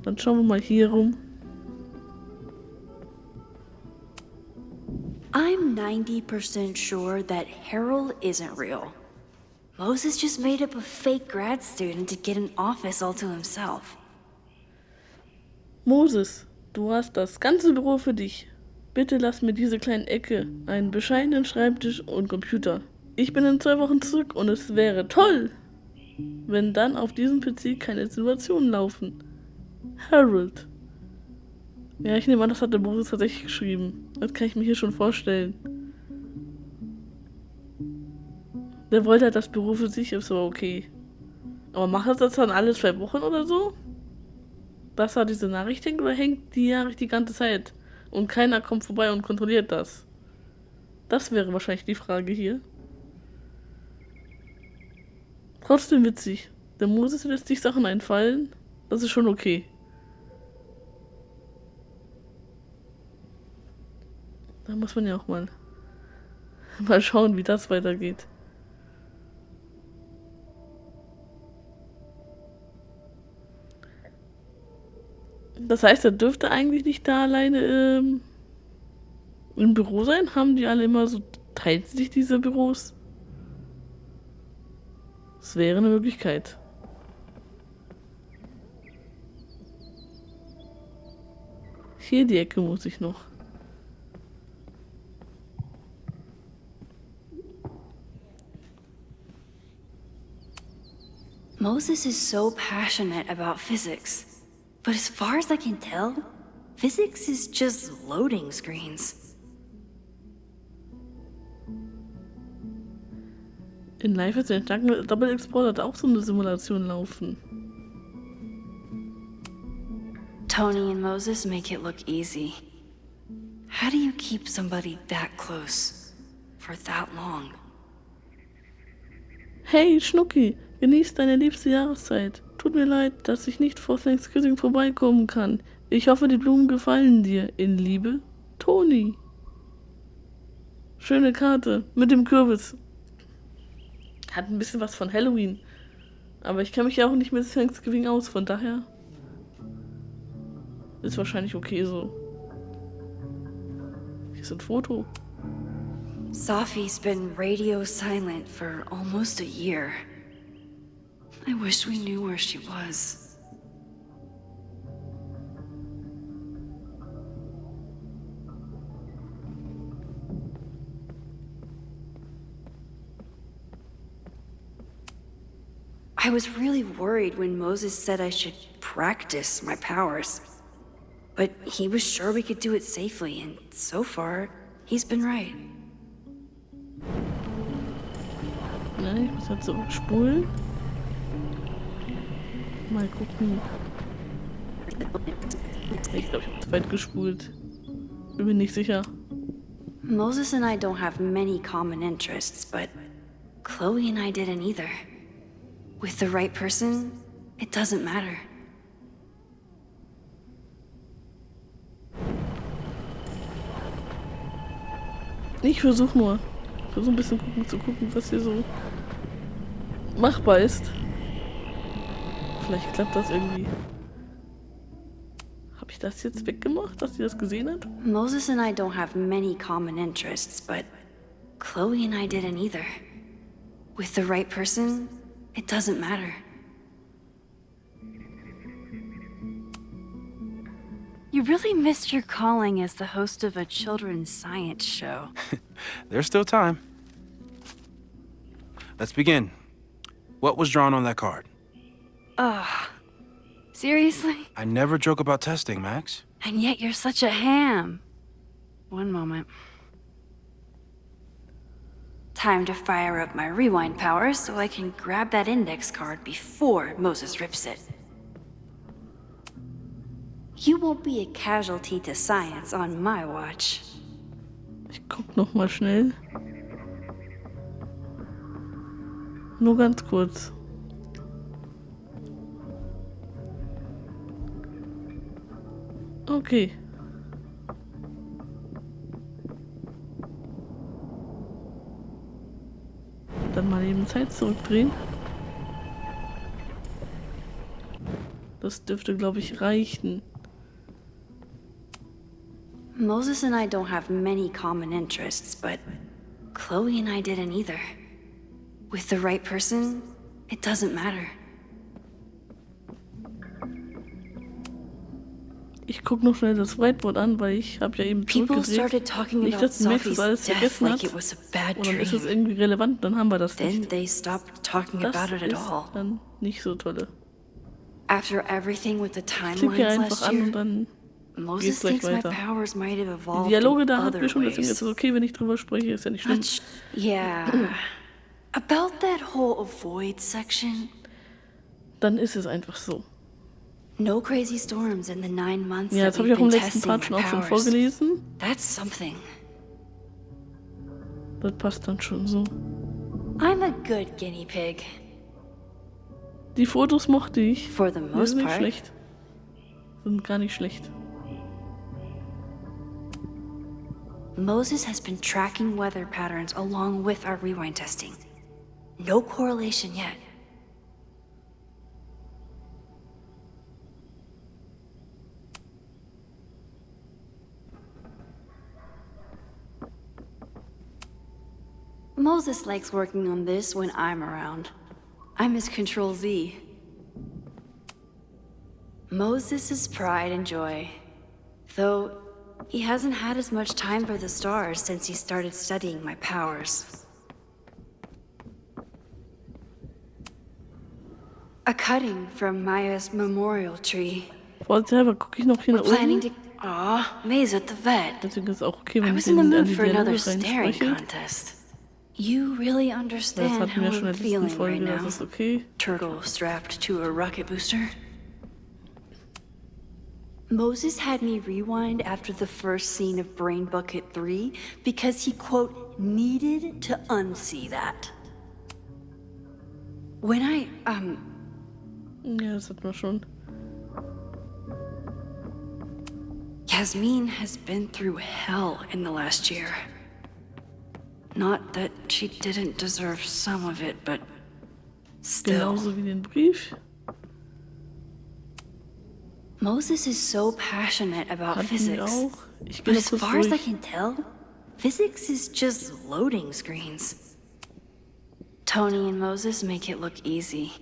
Dann schauen wir mal hier rum. I'm 90% sure that Harold isn't real. Moses just made up a fake grad student to get an office all to himself. Moses, du hast das ganze Büro für dich. Bitte lass mir diese kleine Ecke, einen bescheidenen Schreibtisch und Computer. Ich bin in 2 Wochen zurück und es wäre toll, wenn dann auf diesem PC keine Simulationen laufen. Harold. Ja, ich nehme an, das hat der Moses tatsächlich geschrieben. Das kann ich mir hier schon vorstellen. Der wollte halt das Büro für sich, ist aber okay. Aber macht das dann alle 2 Wochen oder so? Dass da diese Nachricht hängt oder hängt die Nachricht die ganze Zeit? Und keiner kommt vorbei und kontrolliert das? Das wäre wahrscheinlich die Frage hier. Trotzdem witzig. Der Moses lässt sich Sachen einfallen. Das ist schon okay. Da muss man ja auch mal schauen, wie das weitergeht. Das heißt, er dürfte eigentlich nicht da alleine im Büro sein? Haben die alle immer so, teilen sich diese Büros? Das wäre eine Möglichkeit. Hier die Ecke muss ich noch. Moses is so passionate about physics. But as far as I can tell, physics is just loading screens. In Life is Strange Double Explorer hat auch so eine Simulation laufen. Tony and Moses make it look easy. How do you keep somebody that close for that long? Hey, Schnucki, genieß deine liebste Jahreszeit. Tut mir leid, dass ich nicht vor Thanksgiving vorbeikommen kann. Ich hoffe, die Blumen gefallen dir. In Liebe, Toni. Schöne Karte mit dem Kürbis. Hat ein bisschen was von Halloween. Aber ich kenne mich ja auch nicht mit Thanksgiving aus, von daher ist wahrscheinlich okay so. Hier ist ein Foto. Safi's been radio silent for almost a year. I wish we knew where she was. I was really worried when Moses said I should practice my powers. But he was sure we could do it safely, and so far, he's been right. Nein, ich muss halt zurückspulen. Mal gucken. Ich glaube, ich habe zu weit gespult. Bin mir nicht sicher. Moses and I don't have many common interests, but Chloe and I didn't either. With the right person, it doesn't matter. Ich versuche nur. Ich versuche ein bisschen zu gucken, was hier so machbar ist. Vielleicht klappt das irgendwie. Habe ich das jetzt weggemacht, dass sie das gesehen hat? Moses and I don't have many common interests, but Chloe and I didn't either. With the right person, it doesn't matter. You really missed your calling as the host of a children's science show. There's still time. Let's begin. What was drawn on that card? Seriously? I never joke about testing, Max. And yet you're such a ham. One moment. Time to fire up my rewind powers so I can grab that index card before Moses rips it. You won't be a casualty to science on my watch. Ich guck noch mal schnell. Nur ganz kurz. Okay. Dann mal eben Zeit zurückdrehen. Das dürfte, glaube ich, reichen. Moses and I don't have many common interests, but Chloe and I didn't either. With the right person, it doesn't matter. Ich gucke noch schnell das Whiteboard an, weil ich habe ja eben People zurückgedreht. started talking Nicht, about dass die Max das Sophie's alles death vergessen like hat. it was a bad Und dann ist es dream. irgendwie relevant, dann haben wir das Then nicht. they stopped talking Das about it at ist all. dann nicht so tolle. After everything with the Ich klicke timelines einfach last an und year, dann Moses geht's gleich thinks my weiter. powers might have Die evolved Dialoge in da hatten other wir schon, deswegen ist es ways. okay, wenn ich drüber spreche, ist ja nicht schlimm. Yeah. About that whole avoid section, Dann ist es einfach so. no crazy storms in the 9 months Ja, that das habe we've ich auch im been letzten testing Part my schon auch schon powers. vorgelesen. That's something. Das passt dann schon so. I'm a good guinea pig. Die Fotos mochte ich. For the Die most sind nicht part. schlecht. Sind gar nicht schlecht. Moses has been tracking weather patterns along with our rewind testing. No correlation yet. Moses likes working on this when I'm around. I'm his Control Z. Moses' pride and joy. Though he hasn't had as much time for the stars since he started studying my powers. A cutting from Maya's memorial tree. Vorsichtshalber gucke ich noch hier We're nach planning oben. to. Aw, May's at the vet. Deswegen ist es auch okay, I wenn ich was in the an mood die for another Dialoge staring reinspreche. contest. You really Das understand hatten how wir schon I'm in der letzten feeling right Folge, das now. ist okay. Turtle strapped to a rocket booster. Moses had me rewind after the first scene of Brain Bucket 3 because he, quote, needed to unsee that. When Ja, das hatten wir schon. Yasmin has been through hell in the last year. Not that she didn't deserve some of it, but still. Genauso wie den Brief. Moses is so passionate about Hatten wir physics. auch. Ich gehe But noch as kurz far as I durch. can tell, physics is just loading screens. Tony and Moses make it look easy.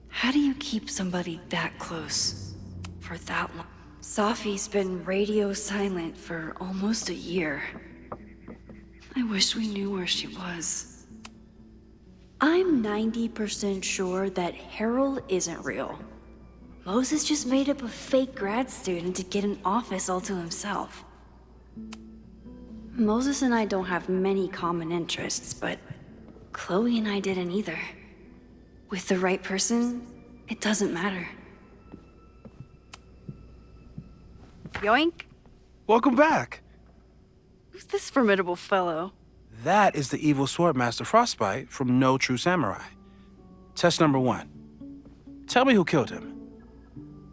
How do you keep somebody that close for that long? Safi's been radio silent for almost a year. I wish we knew where she was. I'm 90% sure that Harold isn't real. Moses just made up a fake grad student to get an office all to himself. Moses and I don't have many common interests, but Chloe and I didn't either. With the right person, it doesn't matter. Yoink! Welcome back. Who's this formidable fellow? That is the evil swordmaster Frostbite from No True Samurai. Test number 1. Tell me who killed him.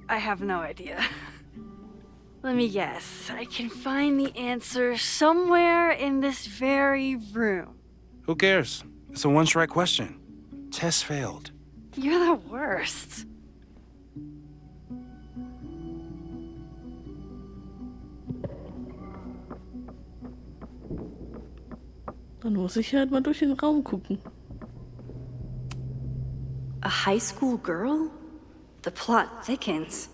I have no idea. Let me guess. I can find the answer somewhere in this very room. Who cares? It's a one-strike question. Test failed. You're the worst. Dann muss ich halt mal durch den Raum gucken. A high school girl? The plot thickens.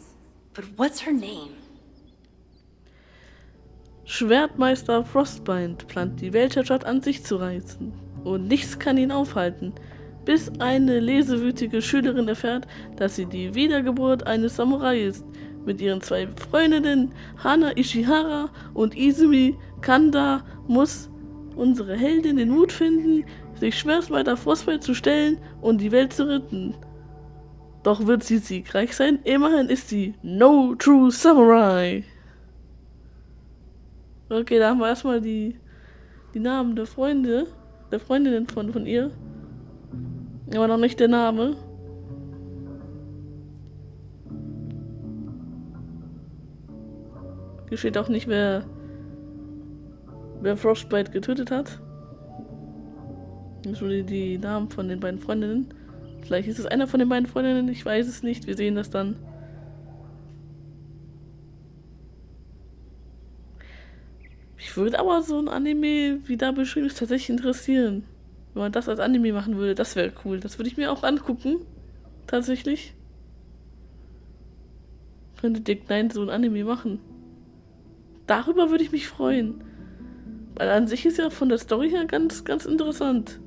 But what's her name? Schwertmeister Frostbind plant die Weltherrschaft an sich zu reißen. Und nichts kann ihn aufhalten, bis eine lesewütige Schülerin erfährt, dass sie die Wiedergeburt eines Samurai ist. Mit ihren 2 Freundinnen Hana Ishihara und Izumi Kanda muss unsere Heldin den Mut finden, sich Schwertmeister Frostbind zu stellen und die Welt zu retten. Doch wird sie siegreich sein? Immerhin ist sie No True Samurai. Okay, da haben wir erstmal die Namen der Freundinnen von ihr. Aber noch nicht der Name. Hier steht auch nicht, wer Frostbite getötet hat. Das sind die Namen von den beiden Freundinnen. Vielleicht ist es einer von den beiden Freundinnen, ich weiß es nicht. Wir sehen das dann. Mich würde aber so ein Anime, wie da beschrieben ist, tatsächlich interessieren. Wenn man das als Anime machen würde, das wäre cool. Das würde ich mir auch angucken. Tatsächlich. Könnte Dick Nine so ein Anime machen. Darüber würde ich mich freuen. Weil an sich ist ja von der Story her ganz, ganz interessant.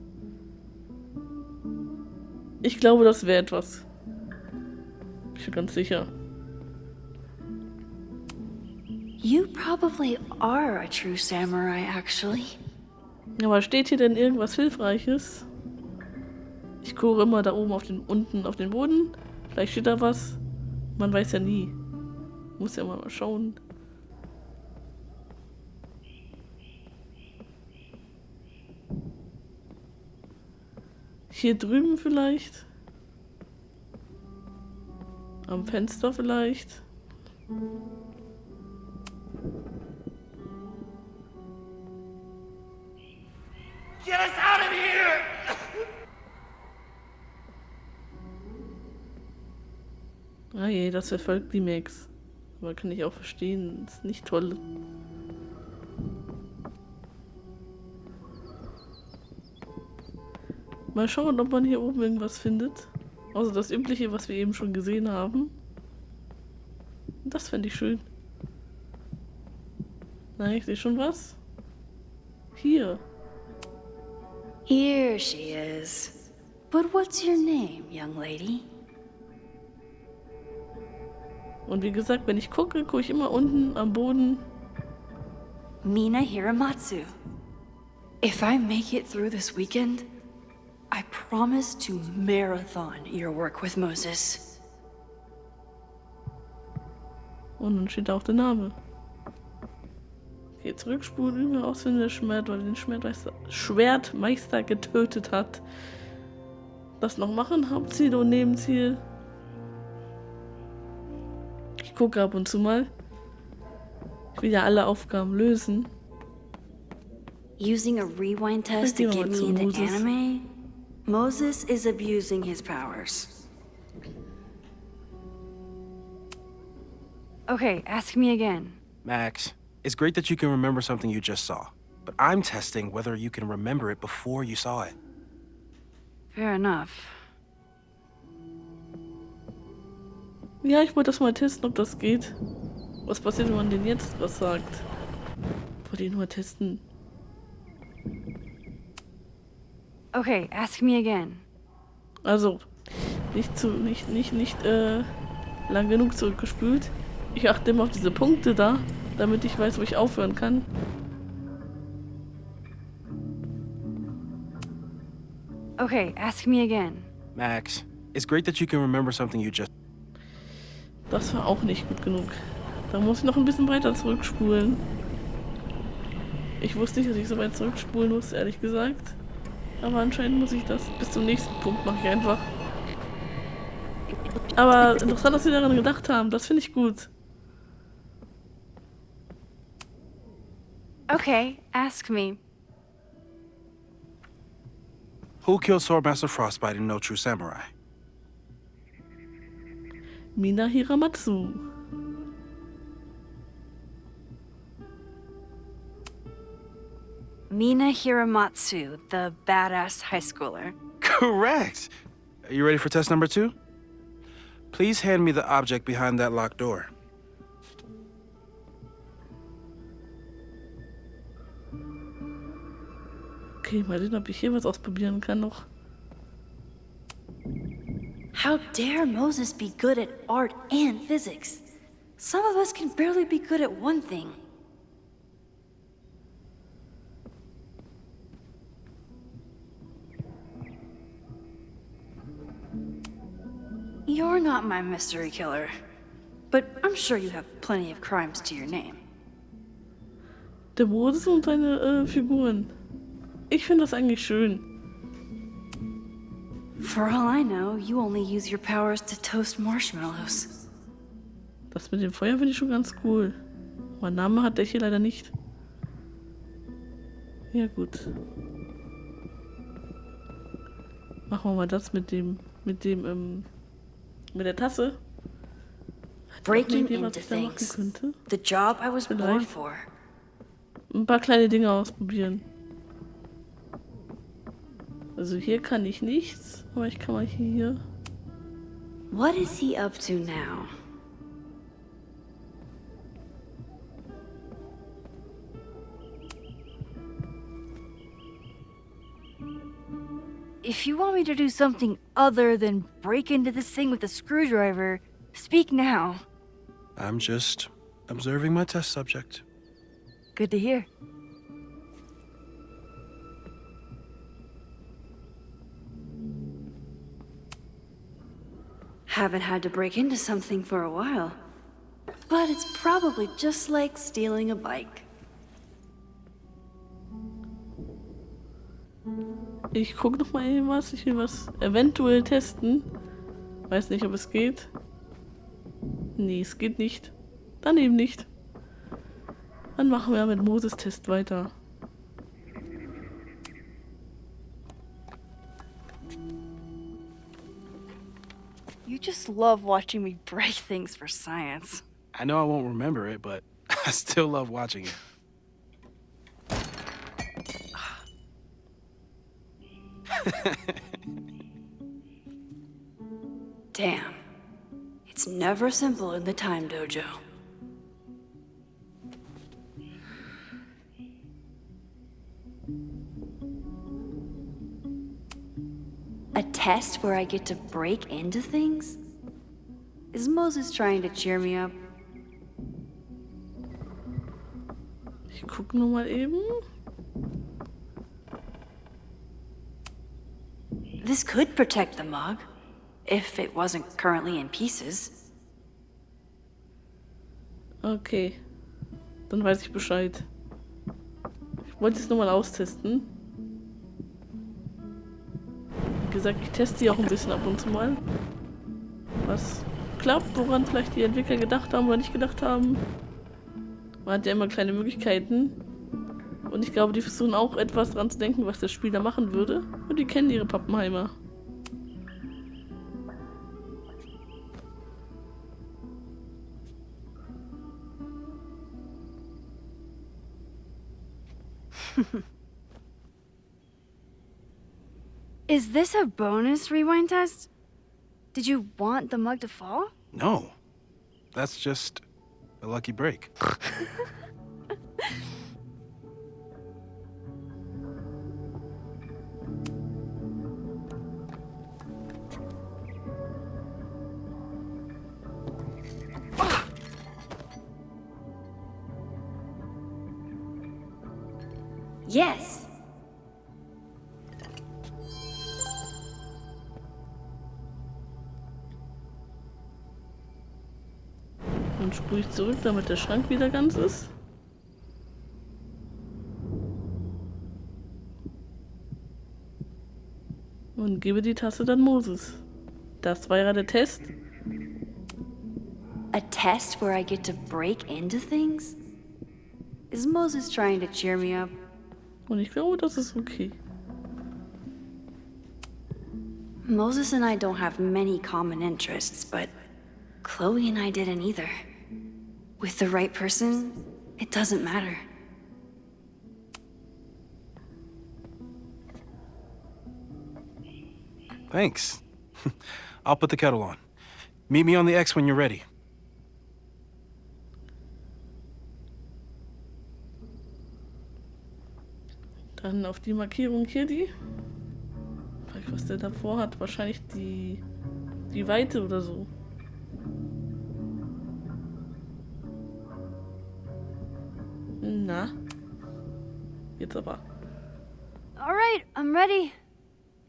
Ich glaube, das wäre etwas. Ich bin ganz sicher. You probably are a true samurai, actually. Aber steht hier denn irgendwas Hilfreiches? Ich gucke immer da oben unten auf den Boden. Vielleicht steht da was. Man weiß ja nie. Muss ja mal schauen. Hier drüben vielleicht. Am Fenster vielleicht. Get us out of here! Ah je, das verfolgt die Max. Aber kann ich auch verstehen, ist nicht toll. Mal schauen, ob man hier oben irgendwas findet. Außer das Übliche, was wir eben schon gesehen haben. Das fände ich schön. Nein, ich sehe schon was. Hier. Here she is. But what's your name, young lady? Und wie gesagt, wenn ich gucke ich immer unten am Boden. Mina Hiramatsu. If I make it through this weekend, I promise to marathon your work with Moses. Und dann steht da auch der Name. Okay, zurückspulen, üben ausfinden, der den Schwertmeister getötet hat. Das noch machen, Hauptziel und Nebenziel. Ich gucke ab und zu mal. Ich will ja alle Aufgaben lösen. Using a rewind test to get me into anime? Moses is abusing his powers. Okay, ask me again. Max, it's great that you can remember something you just saw, but I'm testing whether you can remember it before you saw it. Fair enough. Ja, ich wollte das mal testen, ob das geht. Was passiert, wenn man denn jetzt was sagt? Wollte ich nur mal testen. Okay, ask me again. Also, nicht lang genug zurückgespült. Ich achte immer auf diese Punkte da, damit ich weiß, wo ich aufhören kann. Okay, ask me again. Max, it's great that you can remember something you just... Das war auch nicht gut genug. Da muss ich noch ein bisschen weiter zurückspulen. Ich wusste nicht, dass ich so weit zurückspulen muss, ehrlich gesagt. Aber anscheinend muss ich das bis zum nächsten Punkt mache ich einfach. Aber interessant, dass Sie daran gedacht haben. Das finde ich gut. Okay, ask me. Who killed Swordmaster Frostbite in No True Samurai? Mina Hiramatsu. Mina Hiramatsu, the badass high schooler. Correct! Are you ready for test number 2? Please hand me the object behind that locked door. Okay, mal sehen, ob ich hier was ausprobieren kann noch. How dare Moses be good at art and physics? Some of us can barely be good at one thing. You're not my mystery killer, but I'm sure you have plenty of crimes to your name. Der Moses und seine Figuren. Ich finde das eigentlich schön. For all I know, you only use your powers to toast marshmallows. Das mit dem Feuer finde ich schon ganz cool. Mein Name hat der hier leider nicht. Ja gut. Machen wir mal das mit dem Mit dem, mit der Tasse. Breaking Idee, was into ich da machen things. könnte? The job I was born Vielleicht. for. Ein paar kleine Dinge ausprobieren. Also hier kann ich nichts, aber ich kann mal hier. What is he up to now? If you want me to do something other than break into this thing with a screwdriver, speak now. I'm just observing my test subject. Good to hear. Haven't had to break into something for a while. But it's probably just like stealing a bike. Ich guck noch mal eben was. Ich will was eventuell testen. Weiß nicht, ob es geht. Nee, es geht nicht. Dann eben nicht. Dann machen wir mit Moses Test weiter. You just love watching me break things for science. I know I won't remember it, but I still love watching it. Damn. It's never simple in the time dojo. A test where I get to break into things? Is Moses trying to cheer me up? Ich guck nur mal eben. This could protect the mug, if it wasn't currently in pieces. Okay. Dann weiß ich Bescheid. Ich wollte es nur mal austesten. Wie gesagt, ich teste die auch ein bisschen ab und zu mal. Was klappt, woran vielleicht die Entwickler gedacht haben oder nicht gedacht haben. Man hat ja immer kleine Möglichkeiten. Und ich glaube, die versuchen auch etwas dran zu denken, was der Spieler machen würde. Und die kennen ihre Pappenheimer. Is this a bonus rewind test? Did you want the mug to fall? No, that's just a lucky break. Yes. Dann spule ich zurück, damit der Schrank wieder ganz ist. Und gebe die Tasse dann Moses. Das war ja der Test. A test where I get to break into things? Is Moses trying to cheer me up? Und ich glaube, das ist okay. Moses and I don't have many common interests, but Chloe and I didn't either. With the right person, it doesn't matter. Thanks. I'll put the kettle on. Meet me on the X when you're ready. Dann auf die Markierung hier die. Vielleicht was der davor hat. Wahrscheinlich die Weite oder so. Na. Jetzt aber. All right, I'm ready.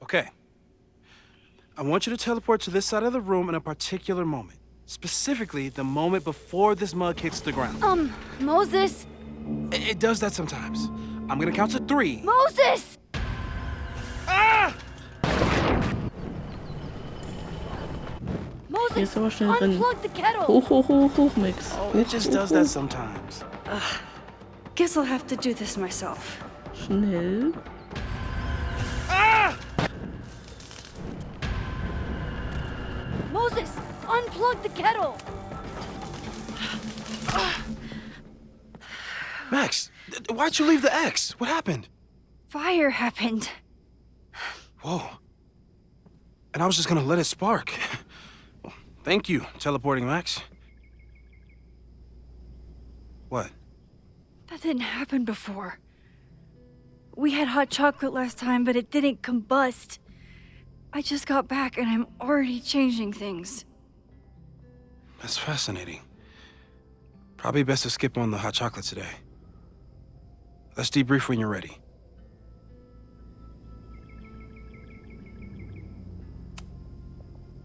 Okay. I want you to teleport to this side of the room in a particular moment. Specifically, the moment before this mug hits the ground. Moses! It does that sometimes. I'm gonna count to 3. Moses! Ah! Hier ist Moses, aber schnell drin. unplug the kettle! Hoch, hoch, hoch, hoch, Max. Oh, it just does that sometimes. Guess I'll have to do this myself. Schnell. Ah! Moses, unplug the kettle! Max, why'd you leave the X? What happened? Fire happened. Whoa. And I was just gonna let it spark. Well, thank you, teleporting Max. What? That didn't happen before. We had hot chocolate last time, but it didn't combust. I just got back and I'm already changing things. That's fascinating. Probably best to skip on the hot chocolate today. Let's debrief when you're ready.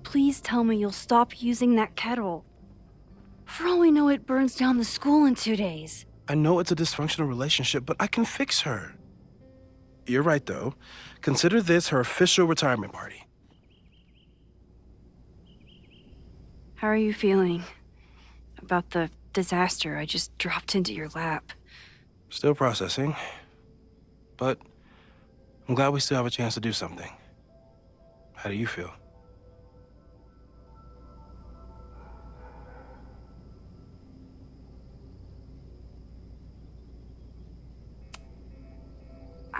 Please tell me you'll stop using that kettle. For all we know, it burns down the school in 2 days. I know it's a dysfunctional relationship, but I can fix her. You're right, though. Consider this her official retirement party. How are you feeling about the disaster I just dropped into your lap? Still processing. But I'm glad we still have a chance to do something. How do you feel?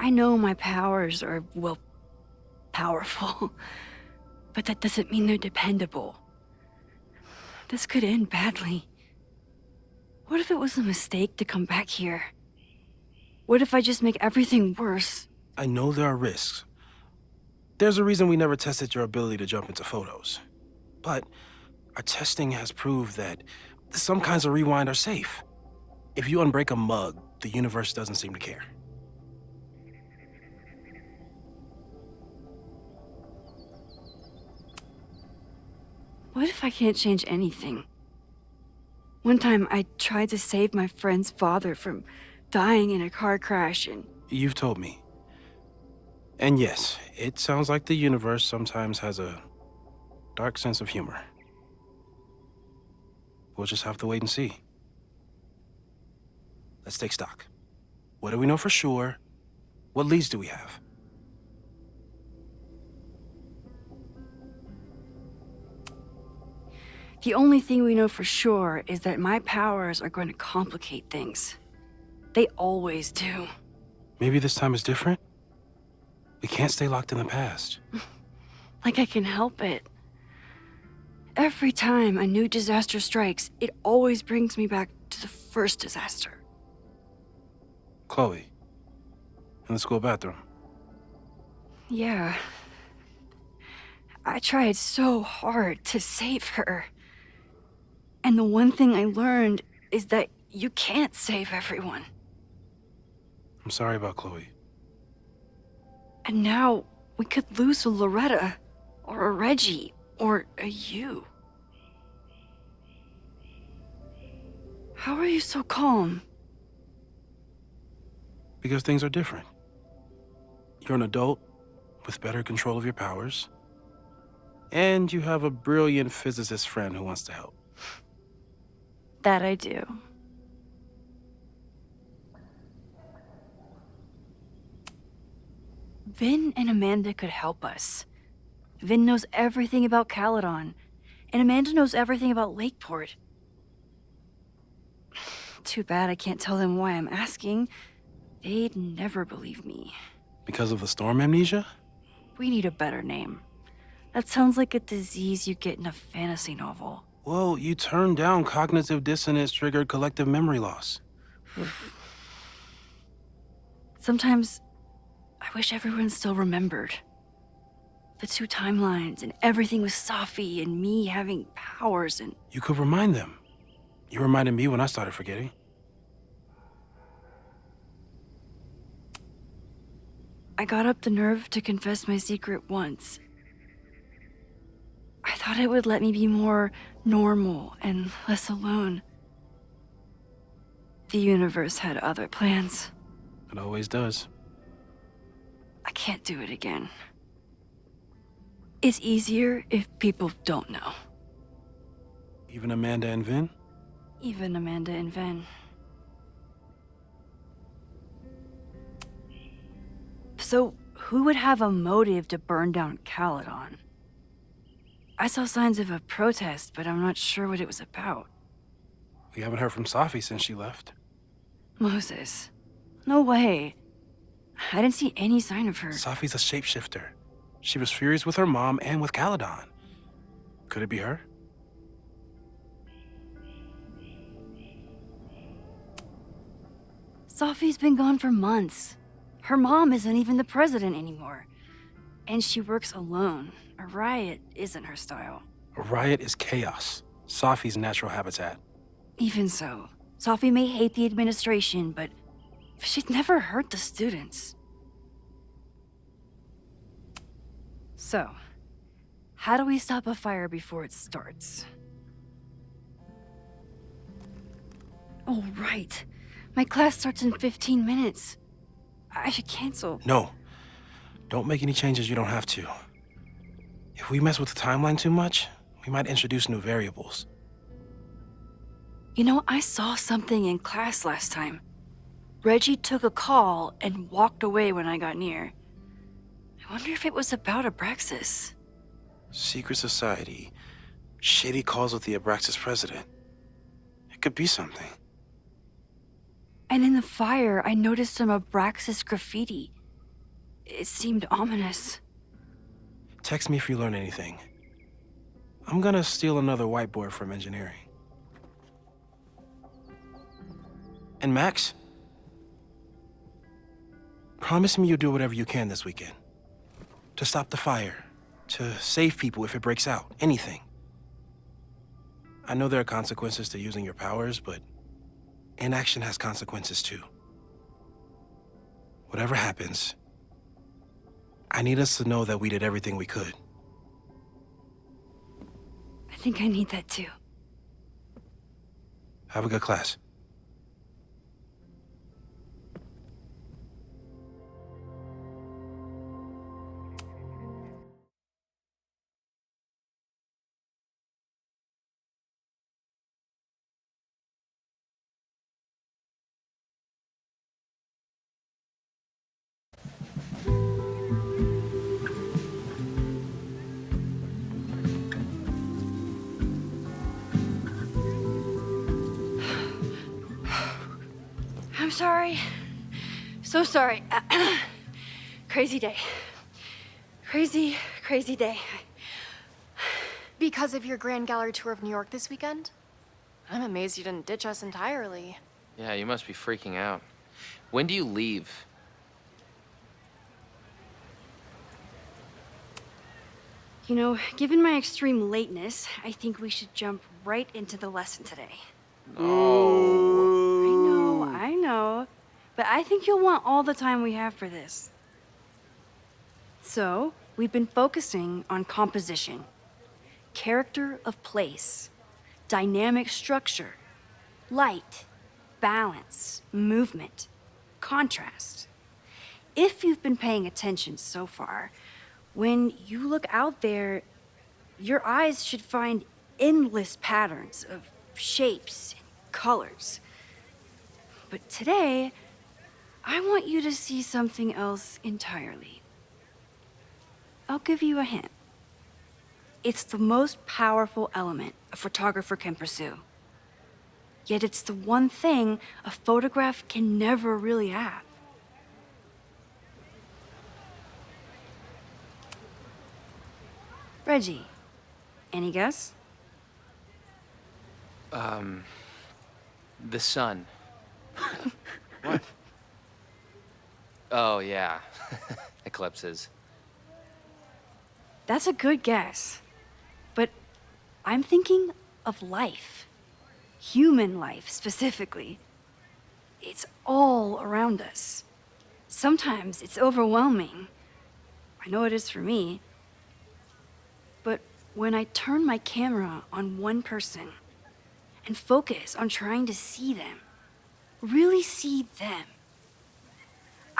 I know my powers are, well, powerful, but that doesn't mean they're dependable. This could end badly. What if it was a mistake to come back here? What if I just make everything worse? I know there are risks. There's a reason we never tested your ability to jump into photos. But our testing has proved that some kinds of rewind are safe. If you unbreak a mug, the universe doesn't seem to care. What if I can't change anything? One time I tried to save my friend's father from dying in a car crash and... You've told me. And yes, it sounds like the universe sometimes has a dark sense of humor. We'll just have to wait and see. Let's take stock. What do we know for sure? What leads do we have? The only thing we know for sure is that my powers are going to complicate things. They always do. Maybe this time is different? We can't stay locked in the past. Like I can help it. Every time a new disaster strikes, it always brings me back to the first disaster. Chloe, in the school bathroom. Yeah. I tried so hard to save her. And the one thing I learned is that you can't save everyone. I'm sorry about Chloe. And now we could lose a Loretta, or a Reggie, or a you. How are you so calm? Because things are different. You're an adult with better control of your powers. And you have a brilliant physicist friend who wants to help. That I do. Vin and Amanda could help us. Vin knows everything about Caledon, and Amanda knows everything about Lakeport. Too bad I can't tell them why I'm asking. They'd never believe me. Because of the storm amnesia? We need a better name. That sounds like a disease you get in a fantasy novel. Well, you turned down cognitive dissonance triggered collective memory loss. Sometimes I wish everyone still remembered. The 2 timelines and everything with Safi and me having powers and... You could remind them. You reminded me when I started forgetting. I got up the nerve to confess my secret once. I thought it would let me be more normal and less alone. The universe had other plans. It always does. I can't do it again. It's easier if people don't know. Even Amanda and Vin? Even Amanda and Vin. So, who would have a motive to burn down Caledon? I saw signs of a protest, but I'm not sure what it was about. We haven't heard from Safi since she left. Moses. No way. I didn't see any sign of her. Safi's a shapeshifter. She was furious with her mom and with Caledon. Could it be her? Safi's been gone for months. Her mom isn't even the president anymore. And she works alone. A riot isn't her style. A riot is chaos. Safi's natural habitat. Even so, Safi may hate the administration, but she'd never hurt the students. So, how do we stop a fire before it starts? Oh, right. My class starts in 15 minutes. I should cancel. No. Don't make any changes you don't have to. If we mess with the timeline too much, we might introduce new variables. You know, I saw something in class last time. Reggie took a call and walked away when I got near. I wonder if it was about Abraxas. Secret society. Shady calls with the Abraxas president. It could be something. And in the fire, I noticed some Abraxas graffiti. It seemed ominous. Text me if you learn anything. I'm gonna steal another whiteboard from engineering. And Max? Promise me you'll do whatever you can this weekend. To stop the fire. To save people if it breaks out. Anything. I know there are consequences to using your powers, but inaction has consequences too. Whatever happens, I need us to know that we did everything we could. I think I need that too. Have a good class. I'm sorry. So sorry. Crazy day. Crazy, crazy day. Because of your Grand Gallery tour of New York this weekend? I'm amazed you didn't ditch us entirely. Yeah, you must be freaking out. When do you leave? You know, given my extreme lateness, I think we should jump right into the lesson today. Oh. I know. But I think you'll want all the time we have for this. So, we've been focusing on composition, character of place, dynamic structure, light, balance, movement, contrast. If you've been paying attention so far, when you look out there, your eyes should find endless patterns of shapes and colors. But today, I want you to see something else entirely. I'll give you a hint. It's the most powerful element a photographer can pursue. Yet it's the one thing a photograph can never really have. Reggie, any guess? The sun. What? Oh, yeah. Eclipses. That's a good guess. But I'm thinking of life. Human life, specifically. It's all around us. Sometimes it's overwhelming. I know it is for me. But when I turn my camera on one person and focus on trying to see them, really see them,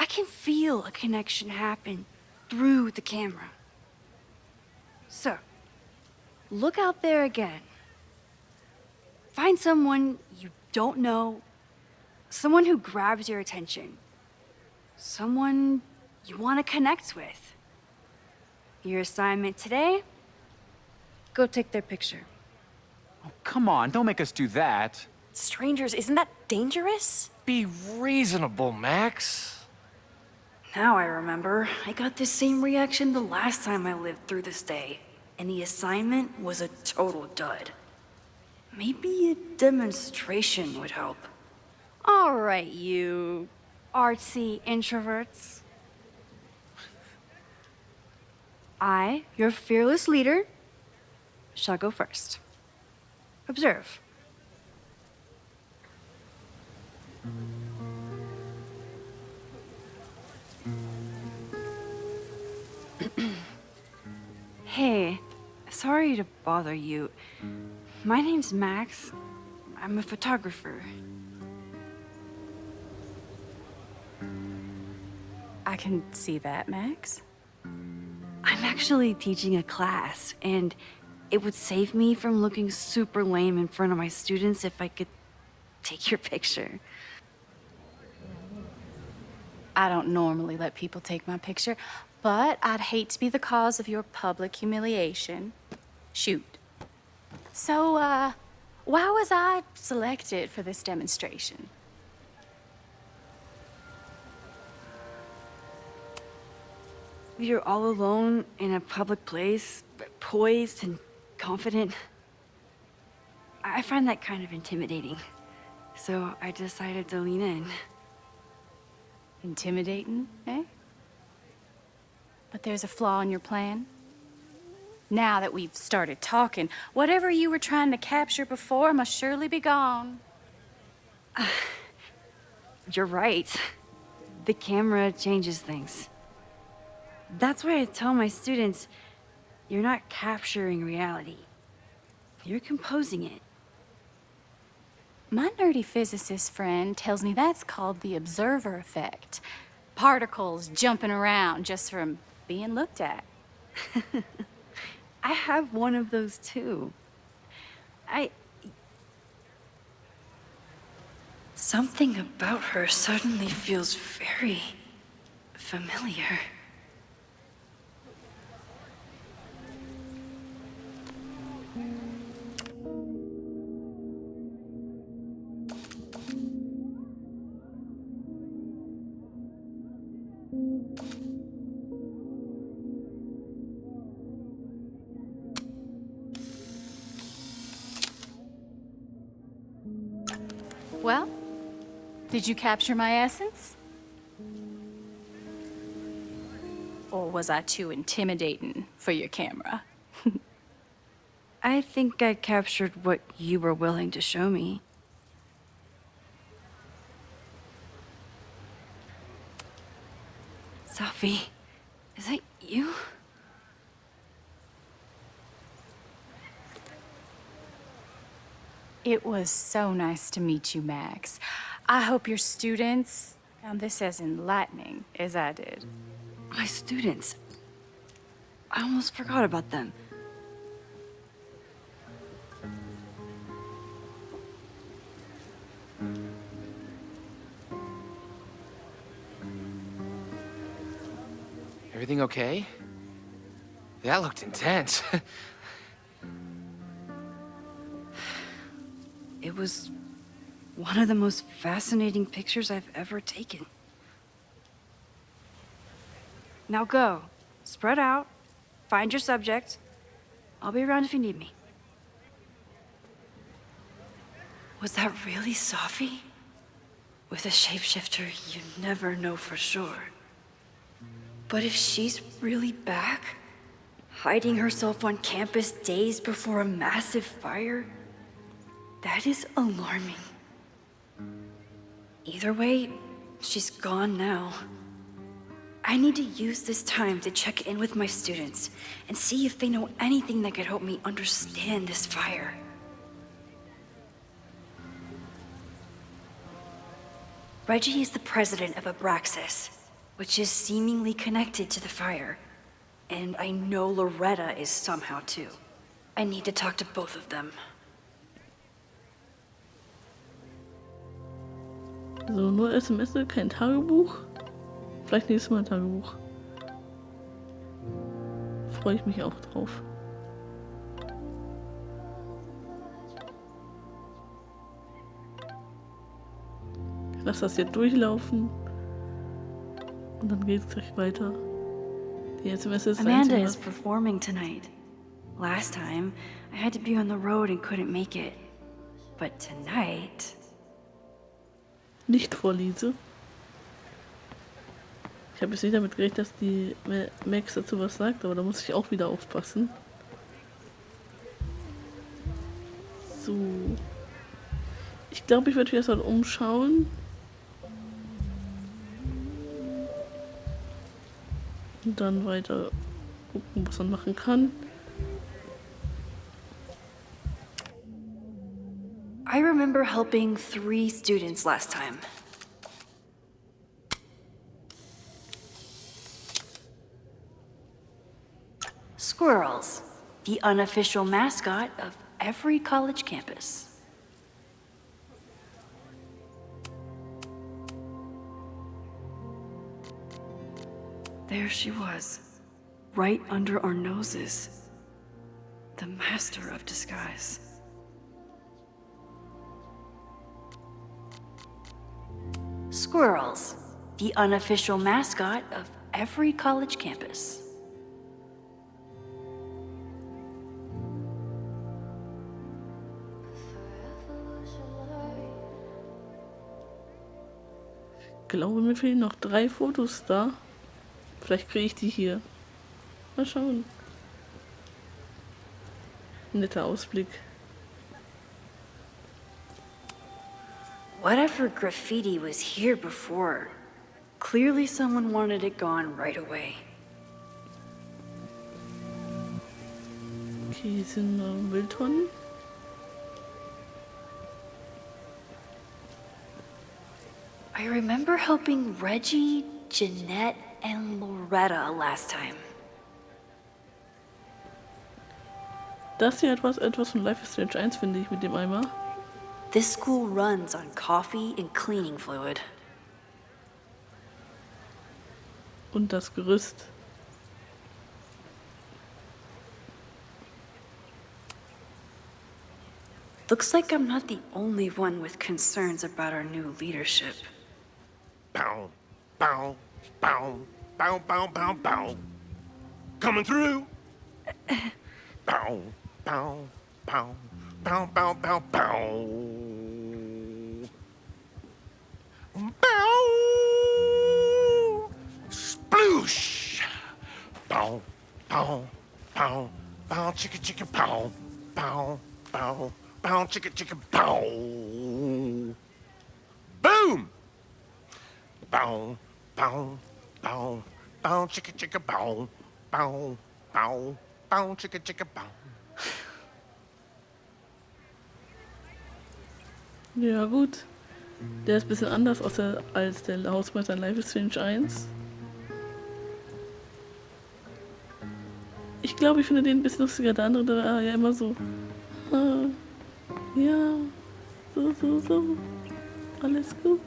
I can feel a connection happen through the camera. So, look out there again. Find someone you don't know, someone who grabs your attention, someone you want to connect with. Your assignment today? Go take their picture. Oh, come on, don't make us do that. Strangers, isn't that dangerous? Be reasonable, Max. Now I remember. I got the same reaction the last time I lived through this day. And the assignment was a total dud. Maybe a demonstration would help. All right, you artsy introverts. I, your fearless leader, shall go first. Observe. Hey, sorry to bother you. My name's Max. I'm a photographer. I can see that, Max. I'm actually teaching a class, and it would save me from looking super lame in front of my students if I could take your picture. I don't normally let people take my picture, but I'd hate to be the cause of your public humiliation. Shoot. So, why was I selected for this demonstration? You're all alone in a public place, poised and confident. I find that kind of intimidating. So I decided to lean in. Intimidating, eh? But there's a flaw in your plan. Now that we've started talking, whatever you were trying to capture before must surely be gone. You're right. The camera changes things. That's why I tell my students, you're not capturing reality. You're composing it. My nerdy physicist friend tells me that's called the observer effect. Particles jumping around just from being looked at. I have one of those too. Something about her suddenly feels very familiar. Well, did you capture my essence? Or was I too intimidating for your camera? I think I captured what you were willing to show me. Sophie, is that you? It was so nice to meet you, Max. I hope your students found this as enlightening as I did. My students. I almost forgot about them. Everything okay? That looked intense. It was one of the most fascinating pictures I've ever taken. Now go. Spread out. Find your subject. I'll be around if you need me. Was that really Sophie? With a shapeshifter, you never know for sure. But if she's really back, hiding herself on campus days before a massive fire, that is alarming. Either way, she's gone now. I need to use this time to check in with my students and see if they know anything that could help me understand this fire. Reggie is the president of Abraxas, which is seemingly connected to the fire. And I know Loretta is somehow too. I need to talk to both of them. So, nur SMS, kein Tagebuch. Vielleicht nächstes Mal ein Tagebuch. Freue ich mich auch drauf. Ich lasse das hier durchlaufen. Und dann geht's gleich weiter. Die SMS ist Amanda einzige, is performing tonight. Last time, I had to be on the road and couldn't make it. But tonight... nicht vorlese. Ich habe jetzt nicht damit gerechnet, dass die Max dazu was sagt, aber da muss ich auch wieder aufpassen. So. Ich glaube, ich werde mich erstmal umschauen. Und dann weiter gucken, was man machen kann. I remember helping 3 students last time. Squirrels, the unofficial mascot of every college campus. There she was, right under our noses. The master of disguise. Squirrels, the unofficial mascot of every college campus. Ich glaube, mir fehlen noch 3 Fotos da. Vielleicht kriege ich die hier. Mal schauen. Netter Ausblick. Whatever graffiti was here before, clearly someone wanted it gone right away. Okay, hier sind Mülltonnen. I remember helping Reggie, Jeanette, and Loretta last time. Das hier etwas von Life is Strange 1, finde ich, mit dem Eimer. This school runs on coffee and cleaning fluid. Und das Gerüst. Looks like I'm not the only one with concerns about our new leadership. Bow, bow, bow, bow, bow, bow, bow. Coming through. Bow, bow, bow, bow, bow, bow, bow. Bow. Sploosh. Bow, bow, bow, bow, chicka, chicka, bow, bow, bow, bow, chicka, chicka, bow. Boom. Bow, bow, bow, bow, chicka, chicka, bow, bow, bow, bow, chicka, chicka, bow. Ja gut. Der ist ein bisschen anders als der Hausmeister in Life is Strange 1. Ich glaube, ich finde den ein bisschen lustiger. Der andere, der war ja immer so. Ja, so. Alles gut.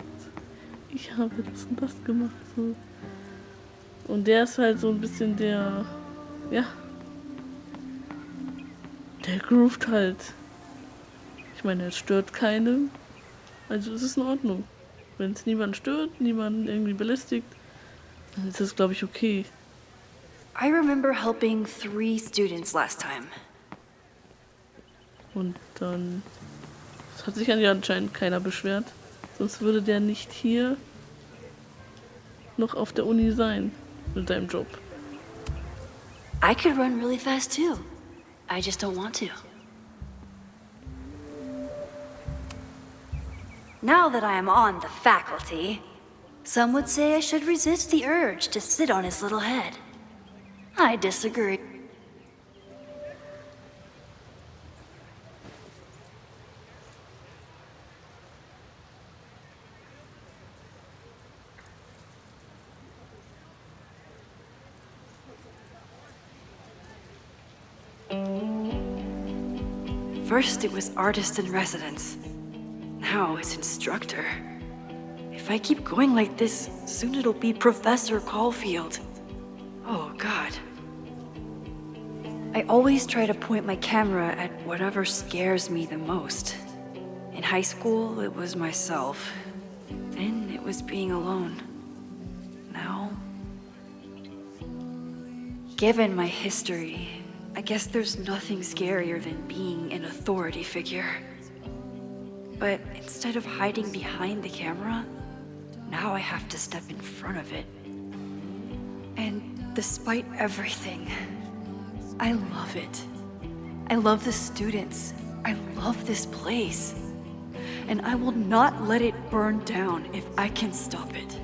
Ich habe das und das gemacht. So. Und der ist halt so ein bisschen der. Ja. Der groovt halt. Ich meine, es stört keinen. Also es ist in Ordnung. Wenn es niemanden stört, niemanden irgendwie belästigt, dann ist das, glaube ich, okay. I remember helping 3 students last time. Und dann es hat sich ja anscheinend keiner beschwert. Sonst würde der nicht hier noch auf der Uni sein mit seinem Job. I could run really fast too. I just don't want to. Now that I am on the faculty, some would say I should resist the urge to sit on his little head. I disagree. First it was artist in residence. Now it's instructor. If I keep going like this, soon it'll be Professor Caulfield. Oh, God. I always try to point my camera at whatever scares me the most. In high school, it was myself. And it was being alone. Now, given my history, I guess there's nothing scarier than being an authority figure. But instead of hiding behind the camera, now I have to step in front of it. And despite everything, I love it. I love the students. I love this place. And I will not let it burn down if I can stop it.